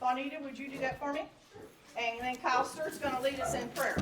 Juanita, would you do that for me? And then Kyle Sturt's going to lead us in prayer.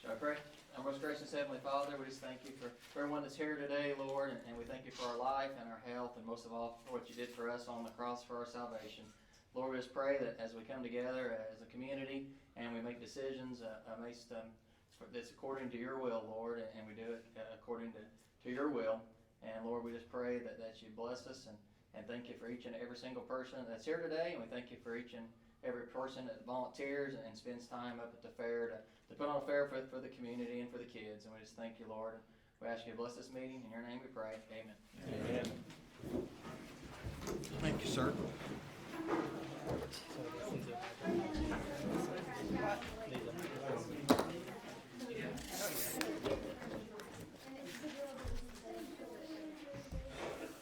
Shall I pray? Our most gracious Heavenly Father, we just thank you for everyone that's here today, Lord, and we thank you for our life and our health, and most of all for what you did for us on the cross for our salvation. Lord, we just pray that as we come together as a community and we make decisions that's according to your will, Lord, and we do it according to your will. And Lord, we just pray that you bless us and thank you for each and every single person that's here today, and we thank you for each and every person that volunteers and spends time up at the fair to put on a fair for the community and for the kids. And we just thank you, Lord. We ask you to bless this meeting. In your name we pray. Amen. Amen. Thank you, sir.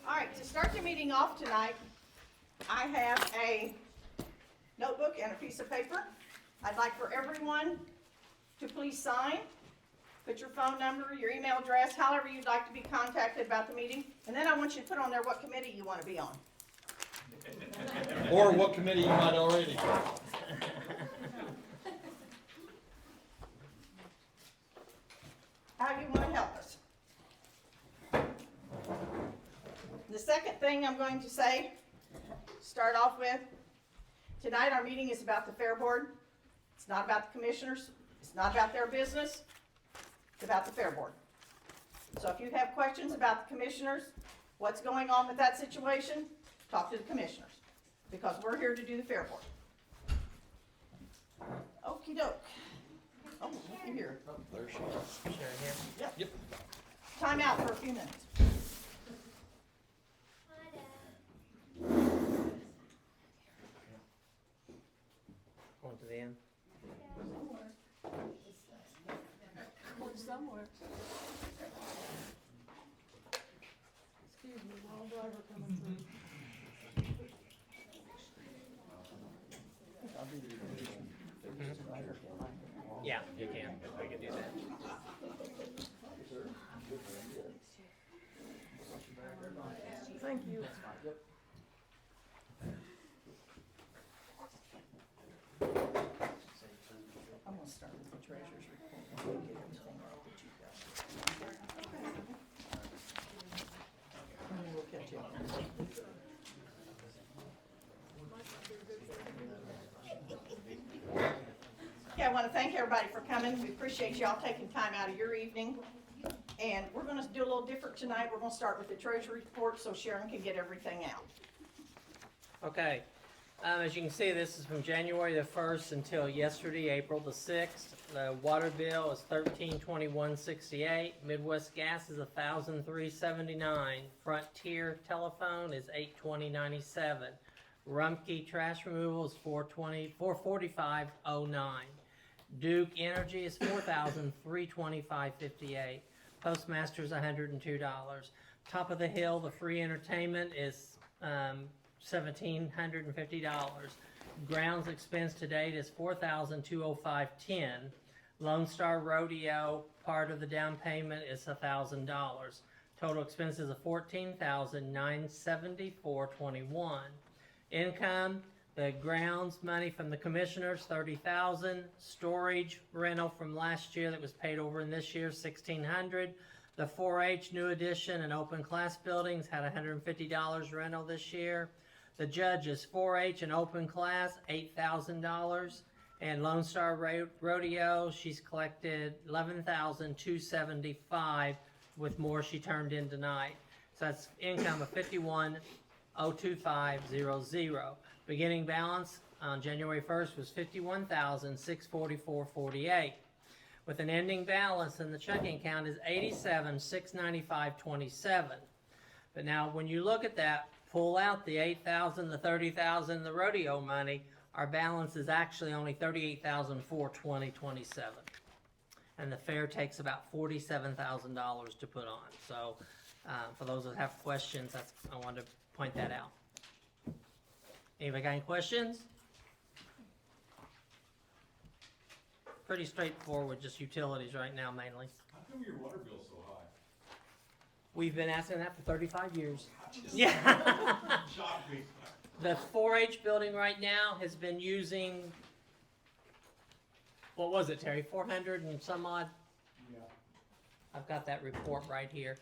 All right, to start the meeting off tonight, I have a notebook and a piece of paper. I'd like for everyone to please sign, put your phone number, your email address, however you'd like to be contacted about the meeting, and then I want you to put on there what committee you want to be on. Or what committee you might already be. How you want to help us. The second thing I'm going to say, start off with, tonight our meeting is about the Fair Board. It's not about the commissioners. It's not about their business. It's about the Fair Board. So if you have questions about the commissioners, what's going on with that situation, talk to the commissioners, because we're here to do the Fair Board. Okey doke. Oh, look at here. Oh, there she is. Yep. Time out for a few minutes. Going to the end. Somewhere. Excuse me, wrong driver coming through. Yeah, you can. We can do that. Thank you. I'm gonna start with the treasurer's report and get everything that you got. And then we'll catch up. Yeah, I want to thank everybody for coming. We appreciate y'all taking time out of your evening. And we're going to do a little different tonight. We're going to start with the treasury report so Sharon can get everything out. Okay. As you can see, this is from January the 1st until yesterday, April the 6th. The water bill is $1321.68. Midwest Gas is $1,003.79. Frontier Telephone is $820.97. Rumpke Trash Removal is $445.09. Duke Energy is $4,325.58. Postmaster's $102. Top of the Hill, the free entertainment is $1,750. Grounds expense to date is $4,205.10. Lone Star Rodeo, part of the down payment is $1,000. Total expenses of $14,974.21. Income, the grounds money from the commissioners, $30,000. Storage rental from last year that was paid over in this year, $1,600. The 4-H new addition and open class buildings had $150 rental this year. The judges 4-H and open class, $8,000. And Lone Star Rodeo, she's collected $11,275 with more she turned in tonight. So that's income of $51,025.00. Beginning balance on January 1st was $51,644.48. With an ending balance in the checking account is $87,695.27. But now when you look at that, pull out the $8,000, the $30,000, the rodeo money, our balance is actually only $38,420.27. And the fair takes about $47,000 to put on. So For those that have questions, I wanted to point that out. Anybody got any questions? Pretty straightforward, just utilities right now mainly. How come your water bill's so high? We've been asking that for 35 years. Yeah. Shocked me. The 4-H building right now has been using, what was it, Terry? 400 and some odd? Yeah. I've got that report right here.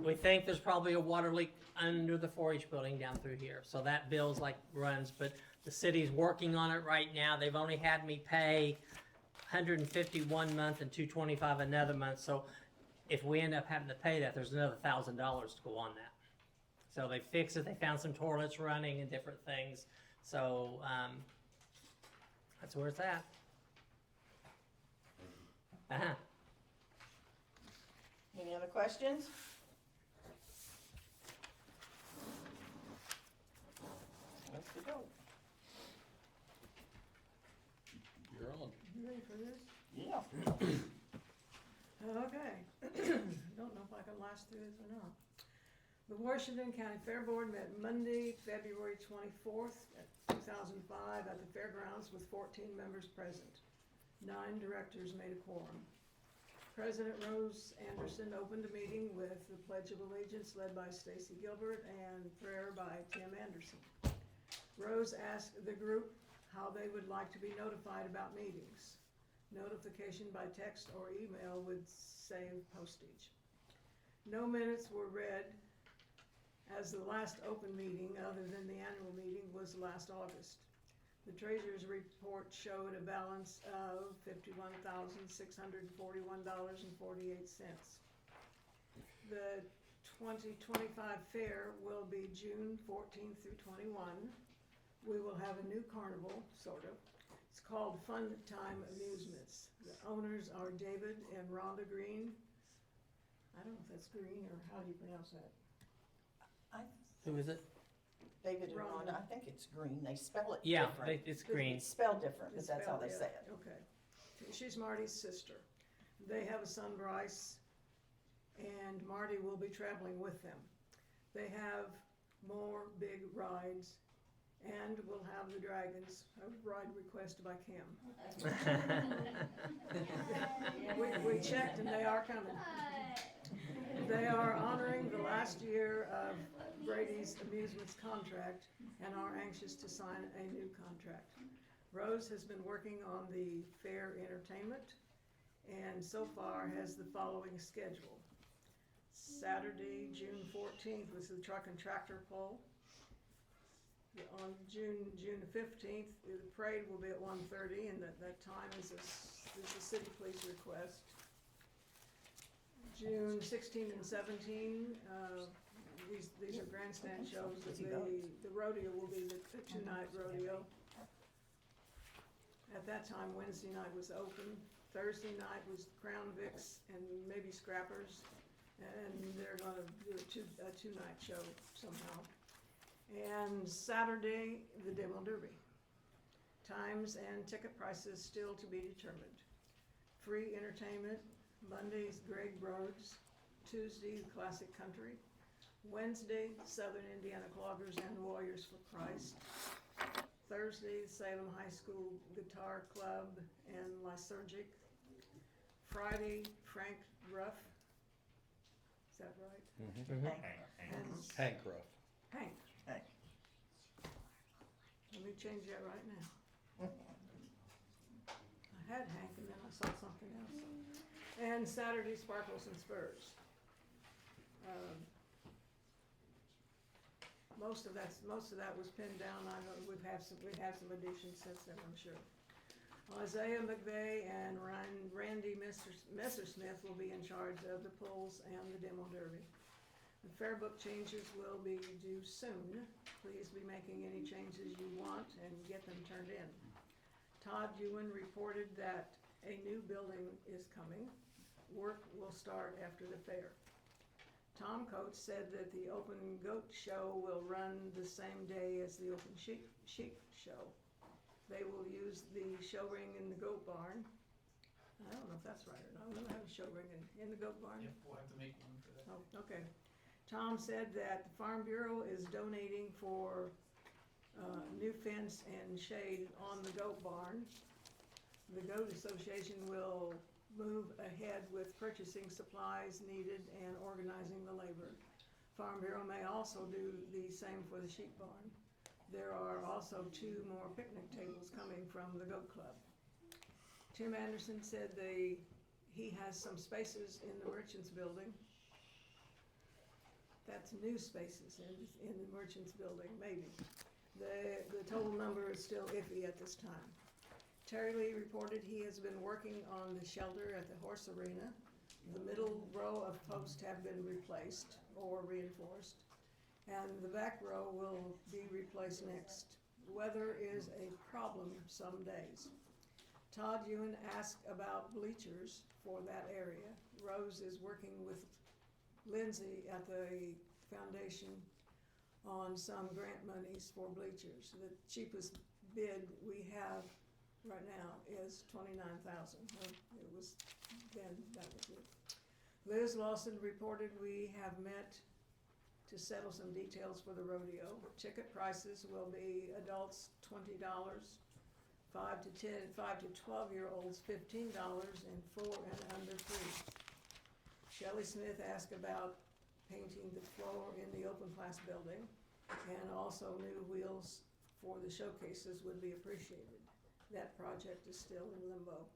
We think there's probably a water leak under the 4-H building down through here. So that bill's like runs, but the city's working on it right now. They've only had me pay 150 one month and 225 another month. So if we end up having to pay that, there's another $1,000 to go on that. So they fixed it. They found some toilets running and different things. So that's where it's at. Uh-huh. Any other questions? Let's go. You're on. You ready for this? Yeah. Okay. Don't know if I can last through this or not. The Washington County Fair Board met Monday, February 24th, 2005 at the fairgrounds with 14 members present. 9 directors made a quorum. President Rose Anderson opened the meeting with the Pledge of Allegiance led by Stacy Gilbert and prayer by Tim Anderson. Rose asked the group how they would like to be notified about meetings. Notification by text or email would save postage. No minutes were read, as the last open meeting, other than the annual meeting, was last August. The treasurer's report showed a balance of $51,641.48. The 2025 fair will be June 14th through 21. We will have a new carnival, sort of. It's called Fun Time Amusements. The owners are David and Rhonda Green. I don't know if that's Green or how do you pronounce that? Who is it? David and Rhonda. Rhonda, I think it's green, they spell it Yeah, different. it's green. It's spelled different, but It's that's how spelled, they yeah, say it. Okay. She's Marty's sister. They have a son, Bryce, and Marty will be traveling with them. They have more big rides, and we'll have the dragons, a ride requested by Kim. We checked and they are coming. They are honoring the last year of Brady's Amusements contract and are anxious to sign a new contract. Rose has been working on the fair entertainment and so far has the following schedule. Saturday, June 14th was the truck and tractor pull. On June the 15th, the parade will be at 1:30 and that time is a city police request. June 16 and 17, these are grandstand shows. The rodeo will be the 2-night rodeo. At that time, Wednesday night was open. Thursday night was Crown Vics and maybe Scrappers, and they're gonna do a two-night show somehow. And Saturday, the Demo Derby. Times and ticket prices still to be determined. Free entertainment, Monday's Greg Rhodes, Tuesday, Classic Country, Wednesday, Southern Indiana Cloggers and Warriors for Christ, Thursday, Salem High School Guitar Club and Lysergic, Friday, Frank Ruff, is that right? Mhm. And Hank Ruff. Hank. Hank. Let me change that right now. I had Hank and then I saw something else. And Saturday, Sparkles and Spurs. Most of that was pinned down. I know we've had some additions since then, I'm sure. Isaiah McVeigh and Randy Messersmith will be in charge of the pulls and the Demo Derby. The fair book changes will be due soon. Please be making any changes you want and get them turned in. Todd Ewan reported that a new building is coming. Work will start after the fair. Tom Coates said that the open goat show will run the same day as the open sheep show. They will use the show ring in the goat barn. I don't know if that's right or not. We'll have a show ring in the goat barn. Yep, we'll have to make one for that. Oh, okay. Tom said that the Farm Bureau is donating for, new fence and shade on the goat barn. The Goat Association will move ahead with purchasing supplies needed and organizing the labor. Farm Bureau may also do the same for the sheep barn. There are also 2 more picnic tables coming from the Goat Club. Tim Anderson said he has some spaces in the Merchants Building. That's new spaces in the Merchants Building, maybe. The total number is still iffy at this time. Terry Lee reported he has been working on the shelter at the horse arena. The middle row of posts have been replaced or reinforced, and the back row will be replaced next. Weather is a problem some days. Todd Ewan asked about bleachers for that area. Rose is working with Lindsay at the foundation on some grant monies for bleachers. The cheapest bid we have right now is $29,000. It was then, that was it. Liz Lawson reported we have met to settle some details for the rodeo. Ticket prices will be adults $20, 5 to 12-year-olds $15, and 4 and under free. Shelley Smith asked about painting the floor in the open class building, and also new wheels for the showcases would be appreciated. That project is still in limbo.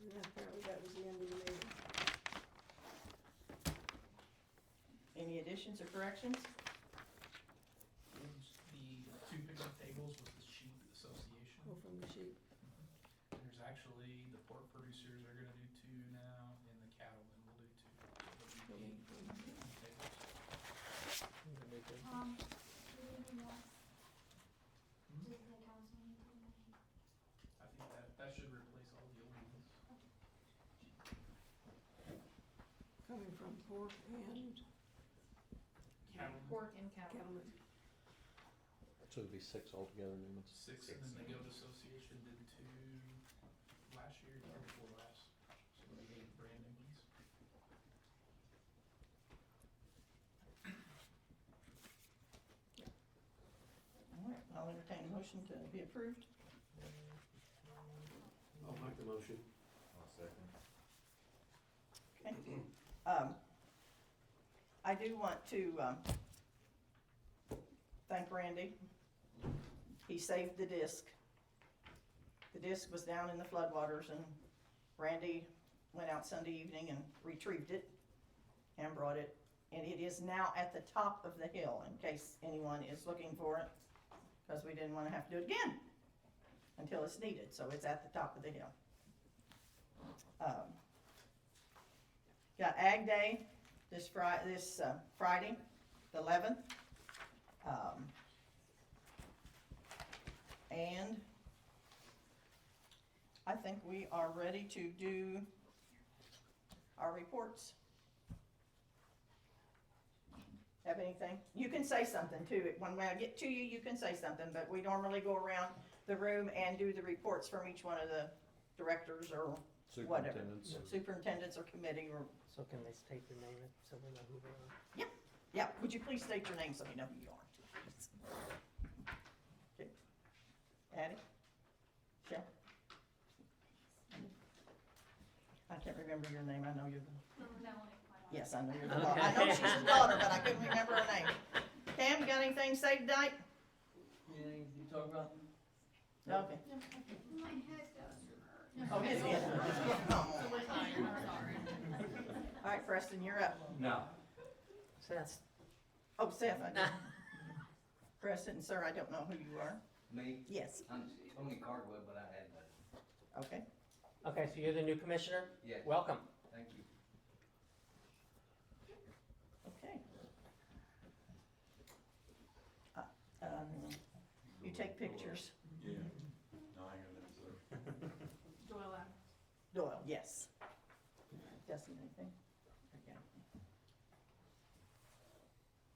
And apparently that was the end of the meeting. Any additions or corrections? The 2 picnic tables with the sheep association. Oh, from the sheep. There's actually, the pork producers are gonna do 2 now, and the cattlemen will do 2. So it'll be 8 tables. I think that should replace all the old ones. Coming from pork and Cattlemen, Pork and cattle. cattlemen. So it'd be 6 altogether, new ones. 6, and then the goat association did 2 last year, or before last. So it'll be 8 brand new ones. All right, I'll entertain a motion to be approved. I'll make the motion. I'll second. Okay. I do want to, thank Randy. He saved the disc. The disc was down in the floodwaters, and Randy went out Sunday evening and retrieved it and brought it. And it is now at the top of the hill, in case anyone is looking for it, because we didn't want to have to do it again until it's needed, so it's at the top of the hill. Got Ag Day this Friday, the 11th. And I think we are ready to do our reports. Have anything? You can say something too. When I get to you, you can say something, but we normally go around the room and do the reports from each one of the directors or whatever. Superintendents or committee or, So can they state their name so we know who they are? yeah, would you please state your name so we know who you are? Okay. Addie? Shell? I can't remember your name. I know you're the. Yes, I know you're the daughter. I know she's the daughter, but I couldn't remember her name. Cam, you got anything to say tonight? Anything you talk about? Okay. My head does hurt. Oh, his head. Sorry. All right, Preston, you're up. No. Seth. Oh, Seth, I did. Preston, sir, I don't know who you are. Me? Yes, I'm Tony Cardwell, but I had that. okay. Okay, so you're the new commissioner? Yeah. Welcome. Thank you. Okay. You take pictures. Yeah. No, I ain't gonna let it, Joella. Doyle, yes. Justin, anything? Okay.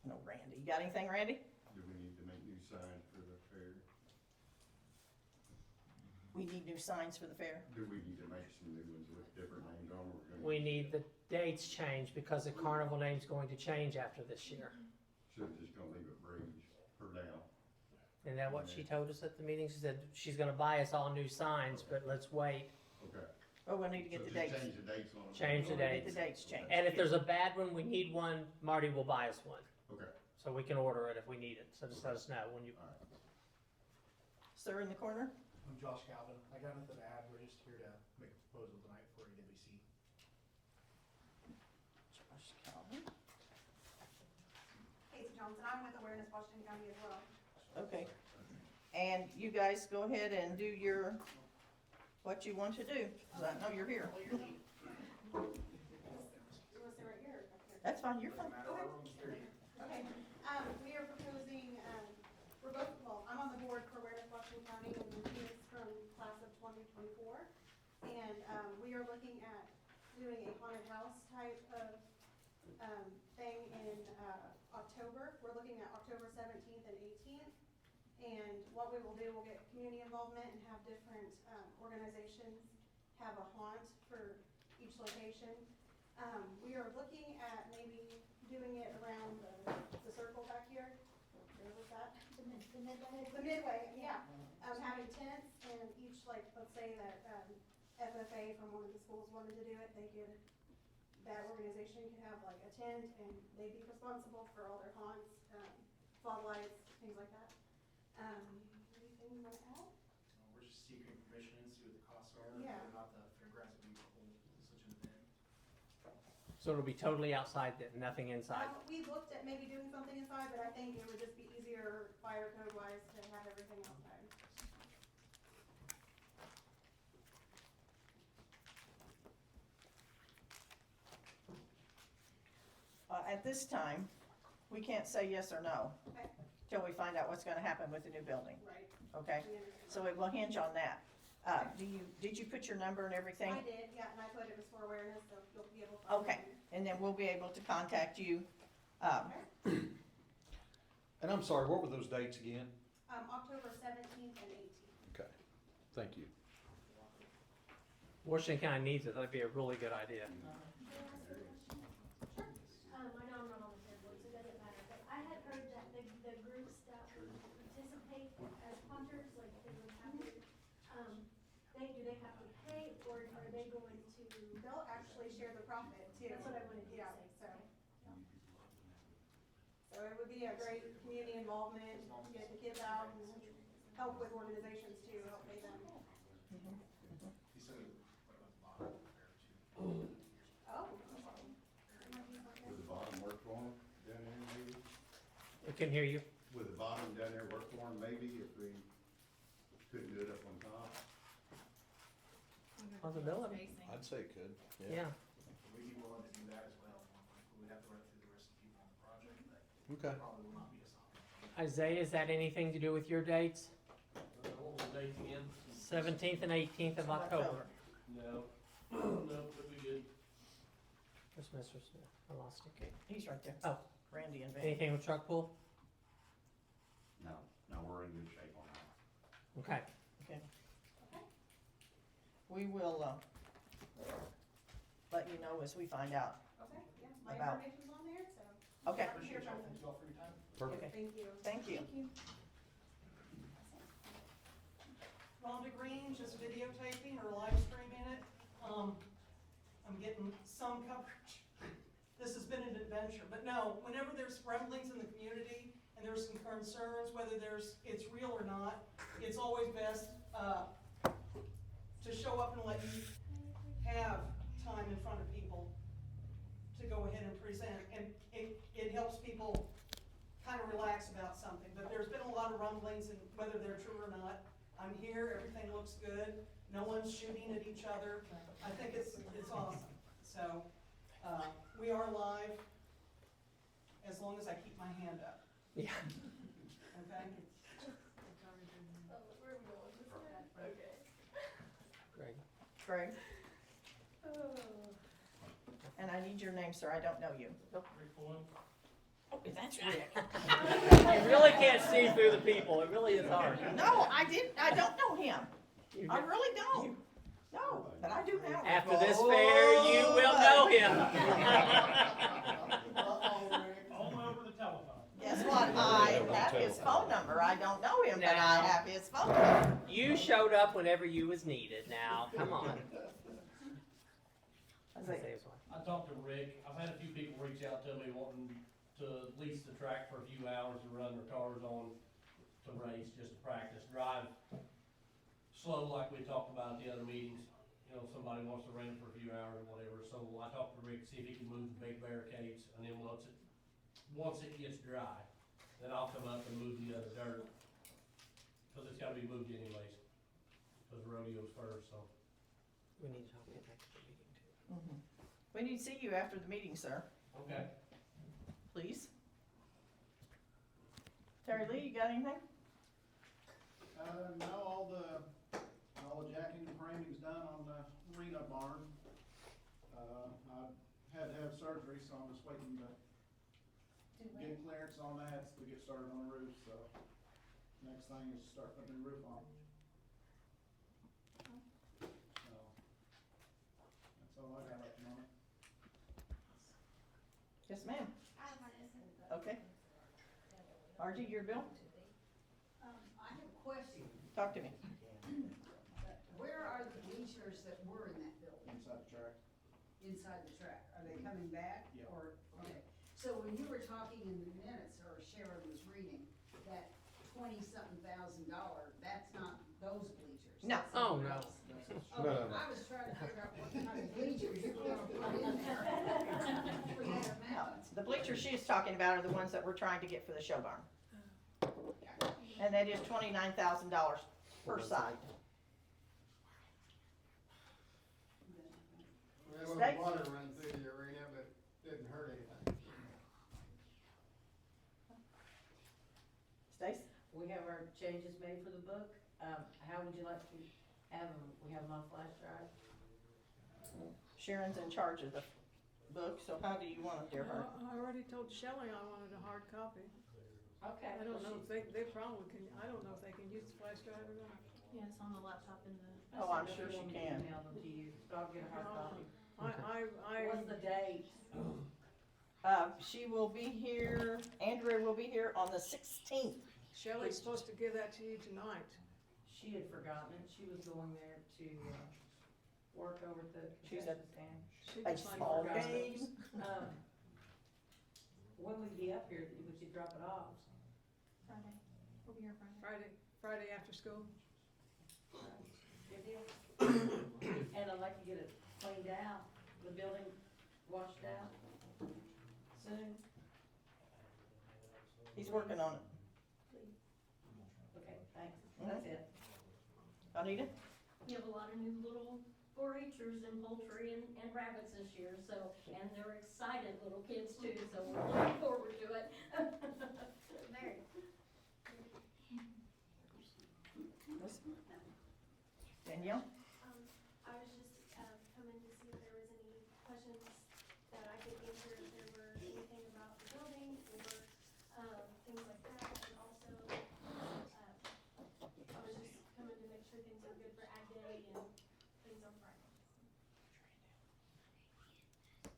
No, Randy. You got anything, Randy? Do we need to make new signs for the fair? we need new signs for the fair. Do we need to make some new ones with different names on them? We need the dates changed because the carnival name's going to change after this year. So we're just gonna leave it Breeze for now. Isn't that what she told us at the meeting? She said she's gonna buy us all new signs, but let's wait. Okay. Oh, we'll need to get So the just dates. change the dates on them. Change the We'll get dates. the dates changed. And if there's a bad one, we need one, Marty will buy us one. Okay. So we can order it if we need it. So just let us know when you. All right. Sir in the corner? I'm Josh Calvin. I got nothing to add. We're just here to make a proposal tonight for AWC. Josh Calvin. Casey Johnson, I'm with Awareness Washington County as well. Okay. And you guys go ahead and do your, what you want to do, 'cause I know you're here. You wanna sit right here or up here? That's fine, you're fine. Okay, we are proposing, we're both, well, I'm on the board for Awareness Washington County, and he is from class of 2024. And, we are looking at doing a haunted house type of, thing in, October. We're looking at October 17th and 18th. And what we will do, we'll get community involvement and have different, organizations have a haunt for each location. We are looking at maybe doing it around the circle back here. Where was that? The midway, yeah. Having tents and each, like, let's say that, FFA from one of the schools wanted to do it, they could, that organization could have like a tent and they'd be responsible for all their haunts, fog lights, things like that. Anything you wanna add? We're just seeking permission and see what the costs are. Yeah. Whether or not the fairgrounds would be hold such an event. So it'll be totally outside then, nothing inside. We looked at maybe doing something inside, but I think it would just be easier fire code wise to have everything outside. At this time, we can't say yes or no Okay. till we find out what's gonna happen with the new building, Right. okay? We understand. So it will hinge on that. Did you put your number and everything? I did, yeah, and I put it was for awareness, so you'll be able to find Okay. it. And then we'll be able to contact you. And I'm sorry, what were those dates again? October 17th and 18th. Okay, thank you. Washington County needs it. That'd be a really good idea. I know I'm not on the fair board, so it doesn't matter, but I had heard that the groups that would participate as hunters, like they would have to, do they have to pay, or are they going to? They'll actually share the profit too. That's what I wanted to Yeah, say. so it would be a great community involvement, get the kids out and help with organizations too, help pay them. He said it was like a bottom fair too. Oh. Would the bottom work for them down there maybe? I can hear you. Would the bottom down there work for them maybe if we couldn't do it up on top? Possibility. I'd say it could, Yeah. We'd be willing to do that as well. We would have to run through the rest of the people on the project, but Okay. probably will not be a stopper. Isaiah, is that anything to do with your dates? What was the date again? 17th and 18th of October. No, no, that'd be good. Where's Mr. Smith? I lost him. Okay, he's right there. Oh. Randy and Van. Anything with truck pool? No, we're in good shape on that. Okay. Okay. We will, let you know as we find out. Okay, yeah, my About- information's on there, so. Okay, Appreciate y'all. Thank you all for your time. Perfect. okay, Thank you. thank you. Rhonda Green, just videotaping or live streaming it. I'm getting some coverage. This has been an adventure, but no, whenever there's rumblings in the community and there's some concerns, whether it's real or not, it's always best, to show up and let you have time in front of people to go ahead and present, and it helps people kind of relax about something, but there's been a lot of rumblings, and whether they're true or not, I'm here, everything looks good, no one's shooting at each other, I think it's awesome, so, we are live, as long as I keep my hand up, Yeah. okay? Greg. Greg? And I need your name, sir, I don't know you. Rick Boyle. Oh, that's Rick. You really can't see through the people. It really is hard. No, I don't know him. I really don't. No, but I do now. After this fair, you will know him. Only over the telephone. Guess what? I have his phone number. I don't know him, but I Now. have his phone number. You showed up whenever you was needed. Now, come on. I talked to Rick, I've had a few people reach out to me wanting to lease the track for a few hours to run their cars on to race, just to practice, drive slow like we talked about at the other meetings. You know, if somebody wants to rent it for a few hours or whatever, so I talked to Rick, see if he can move the big barricades, and then once it gets dry, then I'll come up and move the other dirt. Cause it's gotta be moved anyways, cause the rodeo's first, so. We need to talk about that at the meeting too. We need to see you after the meeting, sir, Okay. please. Terry Lee, you got anything? No, all the jacking and framing's done on the arena barn. I had to have surgery, so I'm just waiting to get clearance on that to get started on the roof, so next thing is start putting the roof on. So, that's all I got at the moment. Yes, ma'am. Okay. RG, your bill? I have a question. Talk to me. Where are the bleachers that were in that building? Inside the track. Inside the track? Are they coming back? Yeah. Or, okay. So when you were talking in the minutes, or Sharon was reading, that $20-something thousand, that's not those bleachers? No. That's Oh, something no. else. No, Okay, no, no. I was trying to figure out what kind of bleachers you were gonna put in there. For that No, amount. the bleachers she's talking about are the ones that we're trying to get for the show barn. And that is $29,000 per side. We had a States? little water run through the arena, but didn't hurt anything. Stace? We have our changes made for the book. How would you like to have them? We have them on flash drive. Sharon's in charge of the book, so how do you want it, dear heart? I already told Shelley I wanted a hard copy. Okay. I don't know if they probably can, I don't know if they can use the flash drive or not. Yeah, it's on the laptop in the. Oh, I'm sure she can. Email them to you, so I'll get a hard copy. What's the date? She will be here, Andrea will be here on the 16th. Shelley's supposed to give that to you tonight. She had forgotten it. She was going there to, work over at the She's concession at stand. She a just like small forgot game. it. When would you be up here? Would you drop it off? Friday. We'll be here Friday. Friday after school. Good deal. And I'd like to get it cleaned out, the building washed out soon. He's working on it. Okay, thanks. That's it. Anita? We have a lot of new little 4-H'ers and poultry and rabbits this year, so, and they're excited little kids too, so we're looking forward to it. Mary? Danielle? I was just, coming to see if there was any questions that I could answer, if there were anything about the building or, things like that, and also, I was just coming to make sure things are good for Ag Day and things on Friday.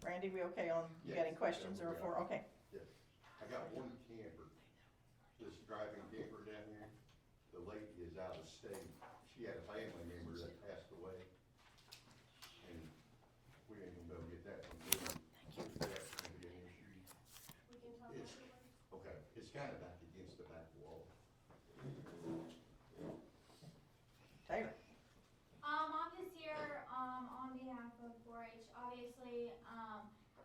Randy, we okay on getting questions or for, okay. Yeah, I got one camper, this driving camper down here. The lady is out of state. She had a family member that passed away. And we ain't gonna be able to get that from them. That's gonna be an issue. We can talk It's- afterwards. Okay, it's kind of back against the back wall. Taylor? I'm just here, on behalf of 4-H. Obviously,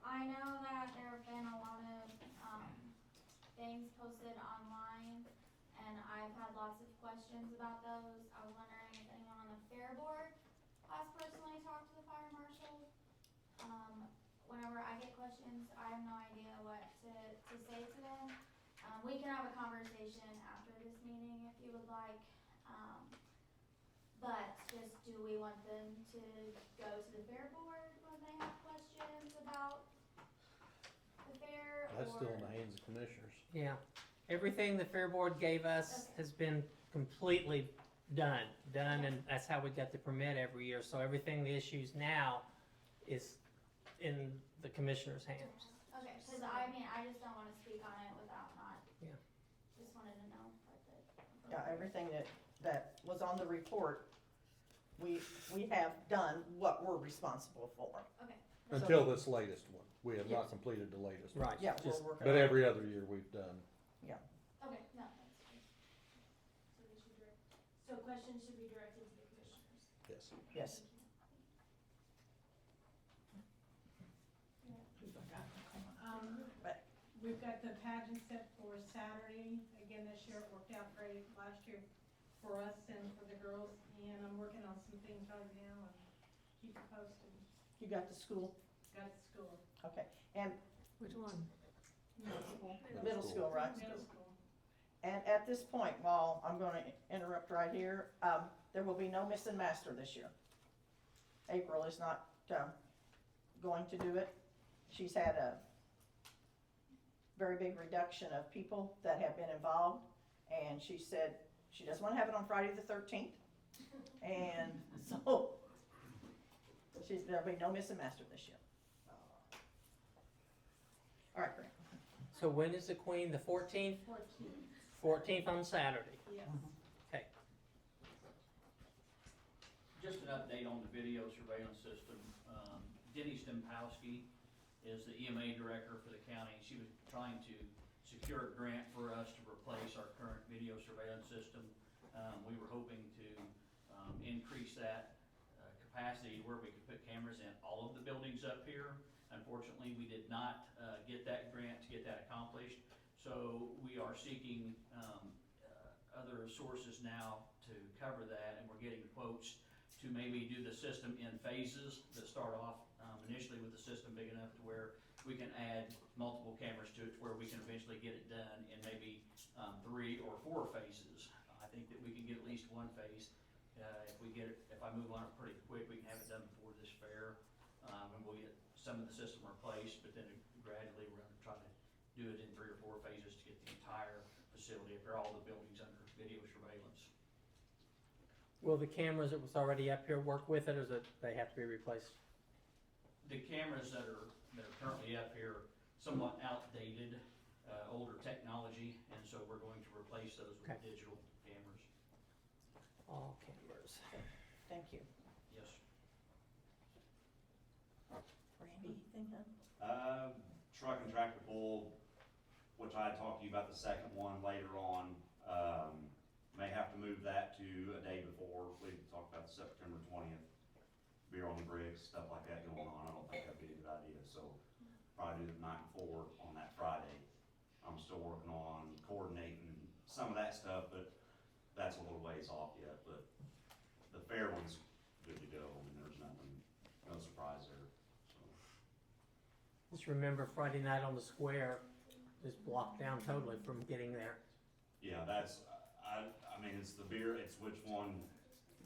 I know that there have been a lot of, things posted online, and I've had lots of questions about those. I was wondering if anyone on the fair board has personally talked to the fire marshal. Whenever I get questions, I have no idea what to say to them. We can have a conversation after this meeting if you would like. But just, do we want them to go to the fair board when they have questions about the fair? That's still in or- the hands of commissioners. Yeah. Everything the fair board gave us has been completely done, and that's how we get the permit every year, so everything the issues now is in the commissioner's hands. Okay, cause I mean, I just don't wanna speak on it without not. Yeah. Just wanted to know what the. Yeah, everything that was on the report, we have done what we're responsible for. Okay. Until this latest one. We have not Yes. completed the latest one. Right. Yeah, Just- we're working But on it. every other year we've done. Okay, no, that's good. So we should direct, so questions should be directed to the commissioners. Yes. Yes. We've got the pageant set for Saturday, again this year, it worked out great last year for us and for the girls, and I'm working on some things right now and keep you posted, You got the school, got to school. okay, and Which one? middle school, right? Middle school. And at this point, while I'm gonna interrupt right here, there will be no Miss and Master this year. April is not, going to do it. She's had a very big reduction of people that have been involved, and she said she doesn't wanna have it on Friday the 13th. And so, there'll be no Miss and Master this year. All right, Grant. So when is the Queen, the 14th? 14th on Saturday. Yes. Just an update on the video surveillance system. Denny Stempowski is the EMA director for the county. She was trying to secure a grant for us to replace our current video surveillance system. We were hoping to increase that capacity where we could put cameras in all of the buildings up here. Unfortunately, we did not get that grant to get that accomplished. So we are seeking other sources now to cover that, and we're getting quotes to maybe do the system in phases that start off initially with the system big enough to where we can add multiple cameras to it, to where we can eventually get it done in maybe 3 or 4 phases. I think that we can get at least one phase. If I move on it pretty quick, we can have it done before this fair, and we'll get some of the system replaced, but then gradually we're gonna try to do it in 3 or 4 phases to get the entire facility, if they're all the buildings under video surveillance. Will the cameras that was already up here work with it, or does they have to be replaced? The cameras that are currently up here, somewhat outdated, older technology, and so we're going to replace those with Okay. digital cameras. All cameras. Thank you. Yes. Randy, anything, huh? Truck and tractor pull, which I had talked to you about the second one later on, may have to move that to a day before. We talked about September 20th, beer on the bricks, stuff like that going on. I don't think that'd be a good idea, so probably do the night before on that Friday. I'm still working on coordinating some of that stuff, but that's a little ways off yet, but the fair one's good to go. I mean, there's nothing, no surprise there, so. Just remember Friday night on the square is blocked down totally from getting there. Yeah, that's, I mean, it's the beer, it's which one,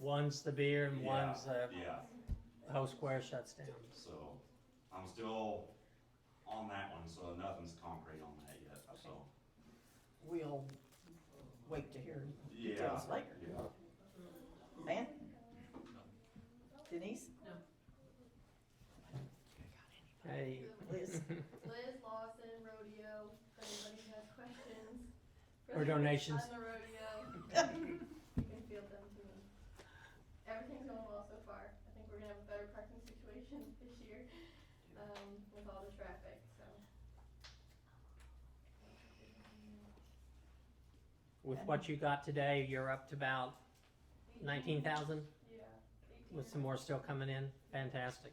One's the beer and Yeah, one's yeah, the whole square shuts down. so, I'm still on that one, so nothing's concrete on that yet, so. We'll wait to hear Yeah, details later. yeah. Van? Denise? Hey. Liz? Liz Lawson, rodeo, if anybody has questions. Or donations. On the rodeo, you can field them to me. Everything's going well so far. I think we're gonna have a better parking situation this year, with all the traffic, so. With what you got today, you're up to about 19,000, Yeah. with some more still coming in. Fantastic.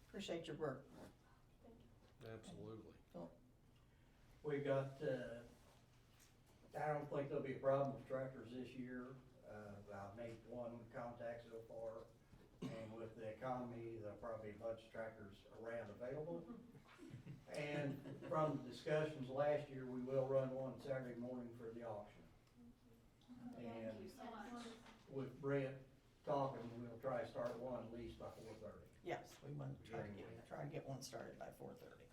Appreciate your work. Absolutely. We got, I don't think there'll be a problem with tractors this year. I've made one contact so far, and with the economy, there'll probably be a bunch of tractors around available. And from the discussions last year, we will run one Saturday morning for the auction. Thank you so much. With Brent talking, we'll try to start one at least by 4:30. Yes, we want to try to get one started by 4:30.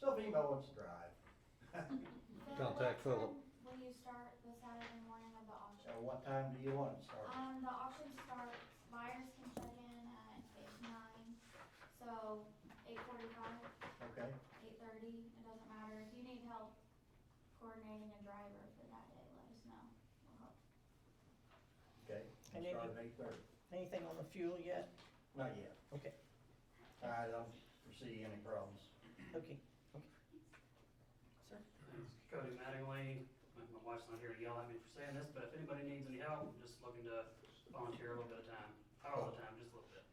So if anybody wants to drive. Contact Philip. Will you start the Saturday morning what time do you want it started? The auction starts, buyers can check in at 9, so 8:45, Okay, 8:30, it doesn't matter. If you need help coordinating a driver for that day, let us know. We'll help. okay, And we'll start at 8:30. Anything on the fuel yet? Not yet. Okay, I don't foresee any problems. okay. Sir? Cody Mattingly, my wife's not here to yell at me for saying this, but if anybody needs any help, I'm just looking to volunteer a little bit of time. Not all the time, just a little bit.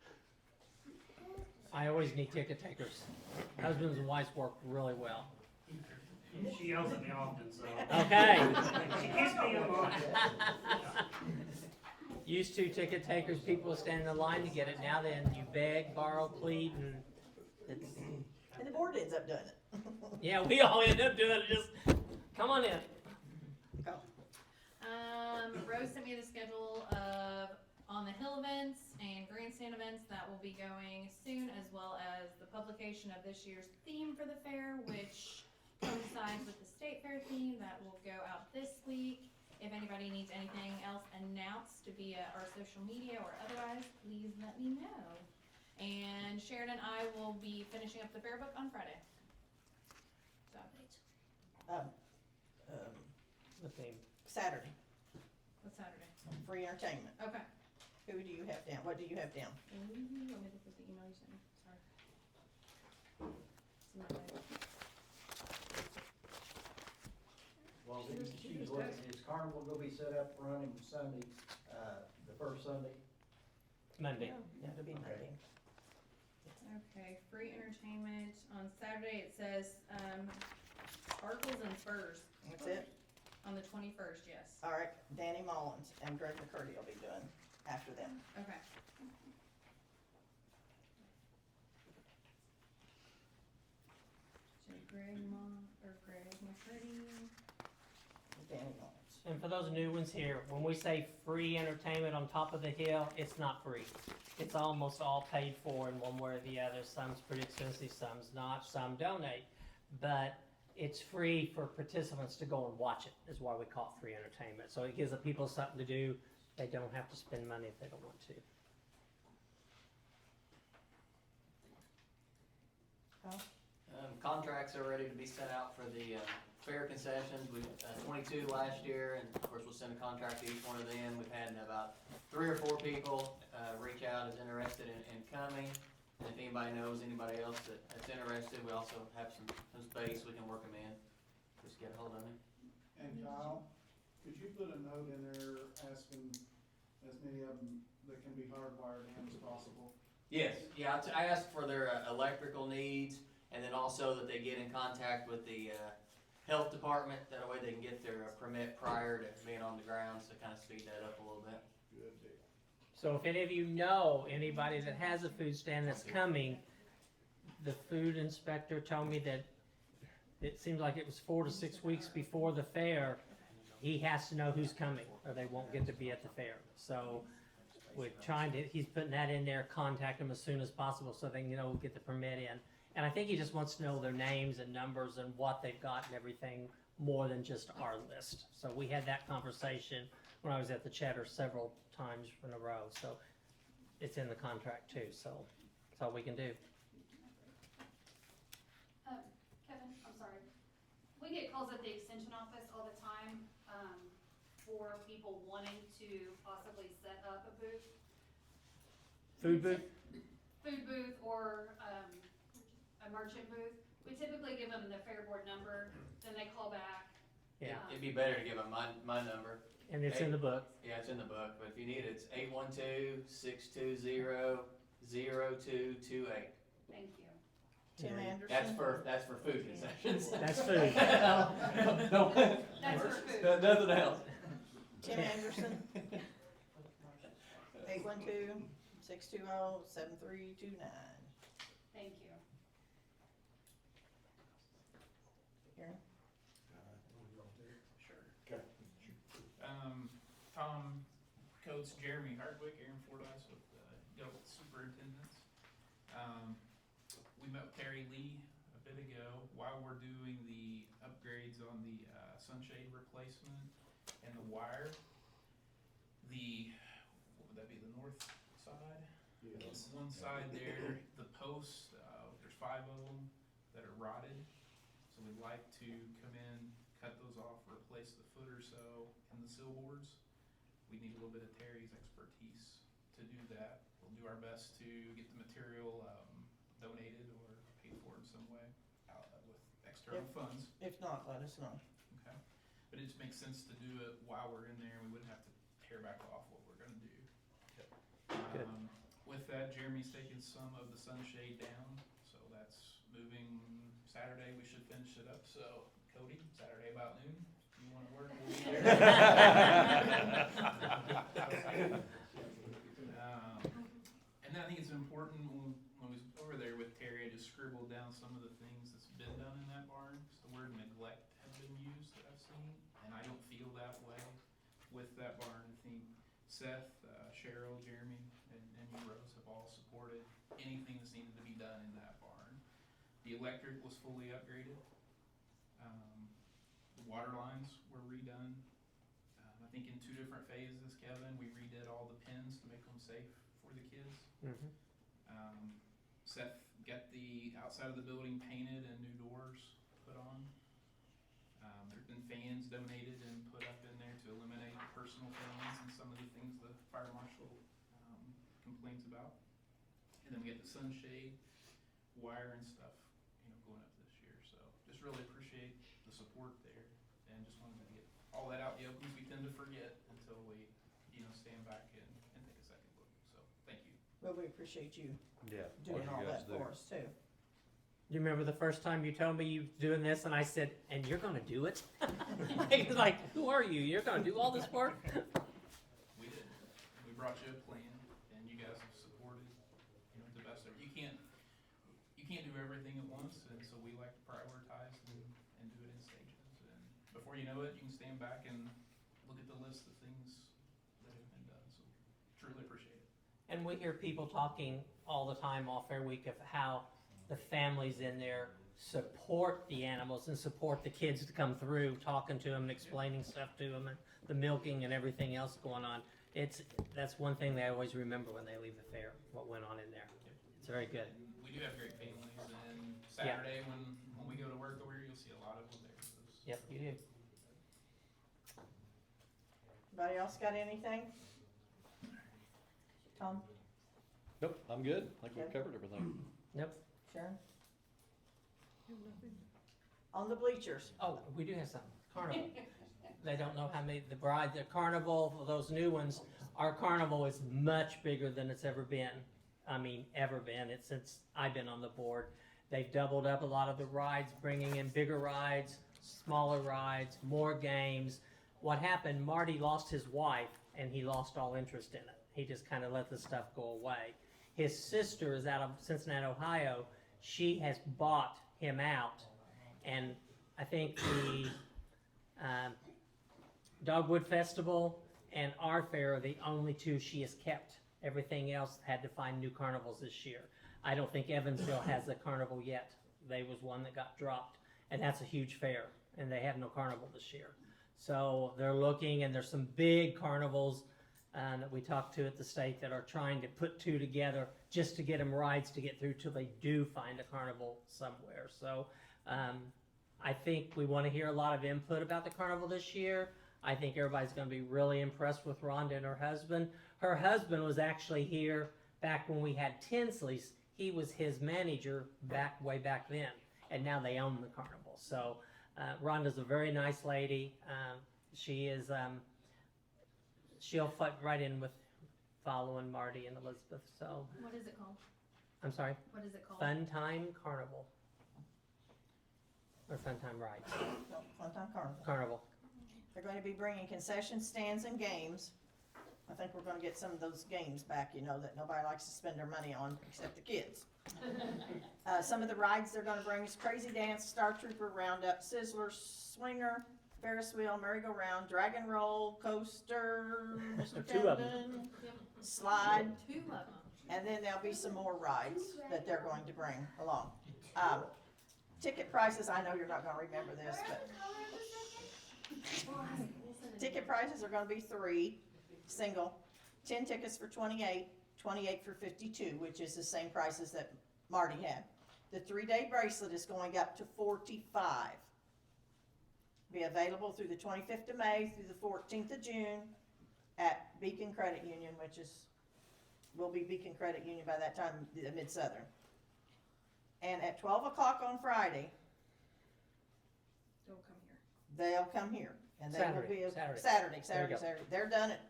I always need ticket takers. Husbands and wives work really well. She yells at me often, so. Okay. She keeps me in line. Used to ticket takers, people stand in the line to get it. Now then, you beg, borrow, plead, and it's, And the board ends up doing it. yeah, we all end up doing it. Just come on in. Go. Rose sent me the schedule of On the Hill events and grandstand events that will be going soon, as well as the publication of this year's theme for the fair, which coincides with the state fair theme that will go out this week. If anybody needs anything else announced to be our social media or otherwise, please let me know. And Sharon and I will be finishing up the fair book on Friday. So, The theme. Saturday, what's Saturday? free entertainment. Okay. Who do you have down? What do you have down? Let me look at the email you sent me, sorry. It's not right. Well, she's looking, is Carnival gonna be set up running Sunday, the first Sunday? Monday. Yeah, it'll be Monday. Okay, free entertainment. On Saturday, it says, sparkles and furs. That's it? On the 21st, yes. All right, Danny Mullins and Greg McCurdy will be doing after them. Okay. So Greg McCurdy. Danny Mullins. And for those new ones here, when we say free entertainment on top of the hill, it's not free. It's almost all paid for in one way or the other. Some's pretty expensive, some's not, some donate. But it's free for participants to go and watch it, is why we call it free entertainment. So it gives the people something to do. They don't have to spend money if they don't want to. Contracts are ready to be sent out for the fair concessions. We 22 last year, and of course we'll send a contract to each one of them. We've had about 3 or 4 people reach out as interested in coming. And if anybody knows anybody else that's interested, we also have some space we can work them in. Just get a hold of me. And Kyle, could you put a note in there asking as many of them that can be hardwired in as possible? Yes, yeah, I asked for their electrical needs, and then also that they get in contact with the health department. That way they can get their permit prior to being on the ground, so kind of speed that up a little bit. Good deal. So if any of you know anybody that has a food stand that's coming, the food inspector told me that it seems like it was 4 to 6 weeks before the fair. He has to know who's coming, or they won't get to be at the fair. So we're trying to, he's putting that in there, contact them as soon as possible so they can, get the permit in. And I think he just wants to know their names and numbers and what they've got and everything more than just our list. So we had that conversation when I was at the Cheddar several times in a row. So it's in the contract too, so that's all we can do. Kevin, I'm sorry. We get calls at the extension office all the time, for people wanting to possibly set up a booth. Food booth? Food booth or, a merchant booth. We typically give them the fair board number, then they call back. Yeah. It'd be better to give them my number. And it's in the book. Yeah, it's in the book, but if you need it, it's 812-620-0228. Thank you. Tim Anderson. That's for food concessions. That's food. No, That's for food. Nothing else. Tim Anderson. 812-620-7329. Thank you. Aaron? Tom Coates, Jeremy Hardwick, Aaron Fordyce with Gulf Superintendents. We met with Terry Lee a bit ago while we're doing the upgrades on the sunshade replacement and the wire. what would that be, the north side? Yes. One side there, the posts, there's 5 of them that are rotted. So we'd like to come in, cut those off, replace the foot or so in the sill boards. We need a little bit of Terry's expertise to do that. We'll do our best to get the material donated or paid for in some way with external funds. If not, let us know. Okay. But it just makes sense to do it while we're in there. We wouldn't have to tear back off what we're gonna do. Good. With that, Jeremy's taking some of the sunshade down, so that's moving Saturday. We should finish it up. So Cody, Saturday about noon, if you wanna work, we'll be there. And then I think it's important when we was over there with Terry, I just scribbled down some of the things that's been done in that barn. The word neglect has been used that I've seen, and I don't feel that way with that barn. I think Seth, Cheryl, Jeremy, and you, Rose, have all supported anything that's needed to be done in that barn. The electric was fully upgraded. The water lines were redone. I think in 2 different phases, Kevin, we redid all the pins to make them safe for the kids. Mhm. Seth got the outside of the building painted and new doors put on. There's been fans donated and put up in there to eliminate personal fans and some of the things the fire marshal complains about. And then we get the sunshade, wire and stuff, going up this year. So just really appreciate the support there, and just wanted to get all that out in the open. We tend to forget until we, stand back and take a second look. So thank you. Well, we appreciate you Yeah. doing what all you guys that do. for us too. Do you remember the first time you told me you were doing this, and I said, "And you're going to do it?" He was like, "Who are you? You're going to do all this work?" We did. We brought you a plan, and you guys have supported, the best of it. You can't do everything at once, and so we like to prioritize and do it in stages. And before you know it, you can stand back and look at the list of things that have been done. So truly appreciate it. And we hear people talking all the time off every week of how the families in there support the animals and support the kids to come through, talking to them and explaining stuff to them, and the milking and everything else going on. That's one thing they always remember when they leave the fair, what went on in there. It's very good. We do have great families, and Saturday when we go to work over here, you'll see a lot of them there. Yep, you do. Anybody else got anything? Tom? Nope, I'm good. I think we've Good. covered everything. Nope. Sharon? On the bleachers. Oh, we do have something. Carnival. They don't know how many, the carnival, those new ones, our carnival is much bigger than it's ever been. I mean, ever been. It's since I've been on the board. They've doubled up a lot of the rides, bringing in bigger rides, smaller rides, more games. What happened, Marty lost his wife, and he lost all interest in it. He just kind of let the stuff go away. His sister is out of Cincinnati, Ohio. She has bought him out, and I think the Dogwood Festival and our fair are the only 2 she has kept. Everything else had to find new carnivals this year. I don't think Evansville has a carnival yet. They was one that got dropped, and that's a huge fair, and they have no carnival this year. So they're looking, and there's some big carnivals that we talked to at the state that are trying to put 2 together just to get them rides to get through till they do find a carnival somewhere. So I think we want to hear a lot of input about the carnival this year. I think everybody's going to be really impressed with Rhonda and her husband. Her husband was actually here back when we had Tinsley's. He was his manager way back then, and now they own the carnival. So Rhonda's a very nice lady. She is, she'll fit right in with following Marty and Elizabeth. So What is it called? I'm sorry? What is it called? Fun Time Carnival. Or Fun Time Rides. No, Fun Time Carnival. Carnival. They're going to be bringing concession stands and games. I think we're going to get some of those games back, that nobody likes to spend their money on except the kids. Some of the rides they're going to bring is Crazy Dance, Star Trooper, Roundup, Sizzler, Swinger, Ferris Wheel, Merry-Go-Round, Dragon Roll, Coaster, Mr. 2 of 'em. Tendon, Slide, 2 of them. and then there'll be some more rides that they're going to bring along. Ticket prices, I know you're not going to remember this, but ticket prices are going to be $3. single, 10 tickets for 28, 28 for 52, which is the same prices that Marty had. The 3-day bracelet is going up to 45. Be available through the 25th of May through the 14th of June at Beacon Credit Union, which will be Beacon Credit Union by that time, the Mid-Southern. And at 12 o'clock on Friday, They'll come here. they'll come here. And they will Saturday, be, Saturday. There you go. Saturday. They're done it.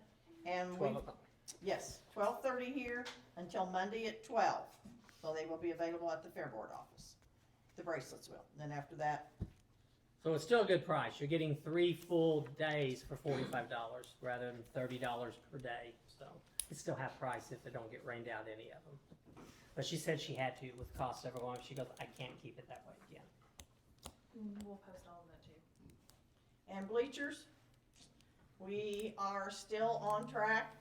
And 12 we, o'clock. yes, 12:30 here until Monday at 12. So they will be available at the Fair Board office. The bracelets will. And then after that, So it's still a good price. You're getting 3 full days for $45 rather than $30 per day. So it's still half price if they don't get rained out any of them. But she said she had to with cost everyone. She goes, I can't keep it that way again. We'll post all of that too. and bleachers, we are still on track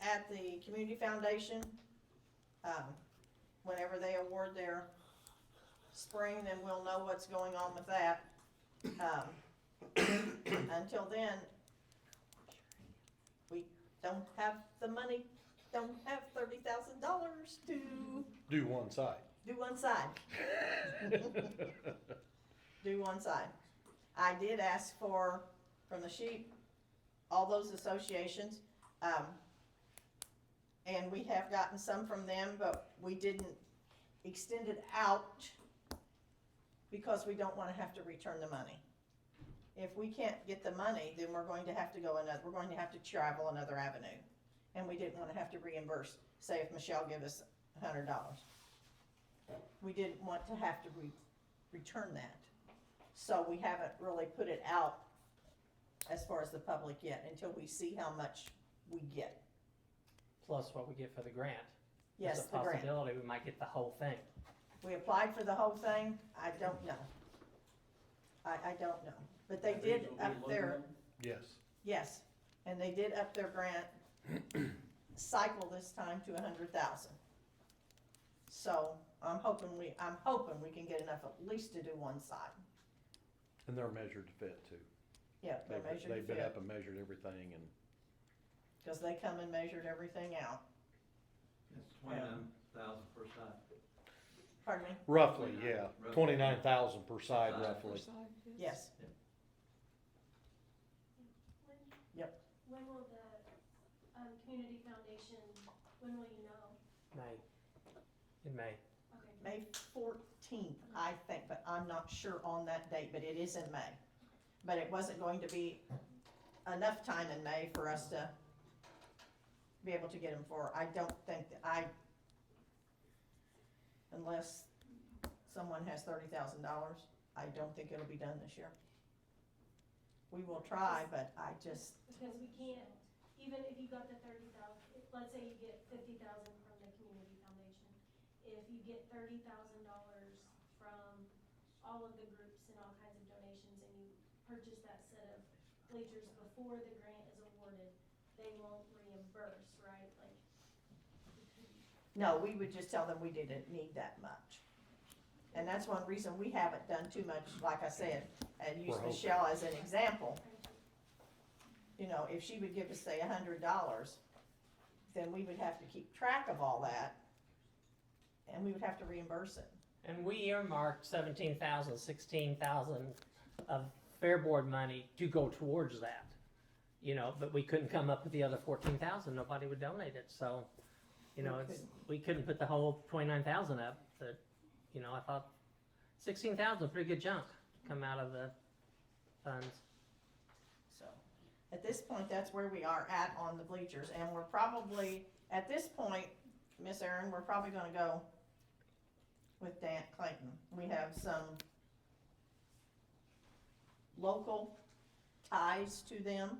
at the Community Foundation. Whenever they award their spring, then we'll know what's going on with that. Until then, we don't have the money, don't have $30,000 to Do one side. do one side. Do one side. I did ask for, from the sheep, all those associations, and we have gotten some from them, but we didn't extend it out because we don't wanna have to return the money. If we can't get the money, then we're going to have to we're going to have to travel another avenue. And we didn't wanna have to reimburse, say if Michelle give us $100. We didn't want to have to return that. So we haven't really put it out as far as the public yet, until we see how much we get. Plus what we get for the grant. Yes, There's a the grant. possibility we might get the whole thing. We applied for the whole thing, I don't know. I don't know, but they did up their, Yes. yes, and they did up their grant cycle this time to 100,000. So I'm hoping we can get enough at least to do one side. And they're measured to fit too. Yeah, they're measured to They've been fit, up and measured everything and cause they come and measured everything out. It's 29,000 per side. Pardon me? roughly, yeah, 29,000 per side roughly. Yes. When will the, community foundation, when will you know? May. In May. Okay. May 14th, I think, but I'm not sure on that date, but it is in May. But it wasn't going to be enough time in May for us to be able to get them for, I don't think that unless someone has $30,000, I don't think it'll be done this year. We will try, but I just, Because we can't, even if you got the 30,000, let's say you get 50,000 from the community foundation. If you get $30,000 from all of the groups and all kinds of donations, and you purchase that set of bleachers before the grant is awarded, they won't reimburse, right? Like, no, we would just tell them we didn't need that much. And that's one reason we haven't done too much, like I said, and use We're hoping. Michelle as an example. You know, if she would give us, say, $100, then we would have to keep track of all that, and we would have to reimburse it. And we earmarked 17,000, 16,000 of Fair Board money to go towards that. You know, but we couldn't come up with the other 14,000, nobody would donate it, so, you know, we couldn't put the whole 29,000 up, but, you know, I thought 16,000 is a pretty good chunk to come out of the funds. So, at this point, that's where we are at on the bleachers, and we're probably, at this point, Miss Erin, we're probably gonna go with Dan Clayton. We have some local ties to them,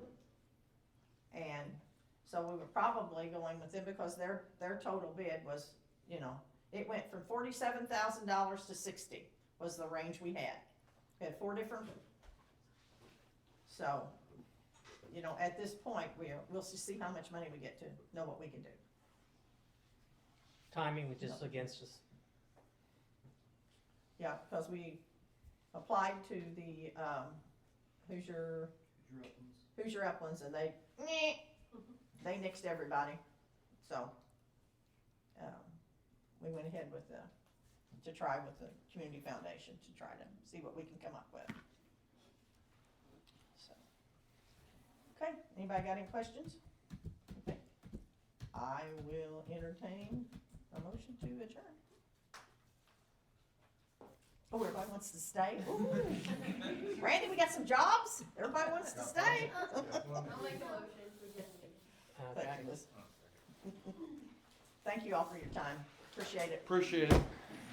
and so we were probably going with them because their total bid was, you know, it went from $47,000 to 60 was the range we had. We had 4 different, so, you know, at this point, we'll see how much money we get to know what we can do. Timing was just against us. Yeah, because we applied to the, Hoosier Uplands, and they, they nixed everybody, so, we went ahead with to try with the community foundation to try to see what we can come up with. So, okay, anybody got any questions? Okay, I will entertain a motion to adjourn. Oh, everybody wants to stay? Ooh. Randy, we got some jobs? Everybody wants to stay? I'll make a motion to get Thank you all for your time. Appreciate it. Appreciate it.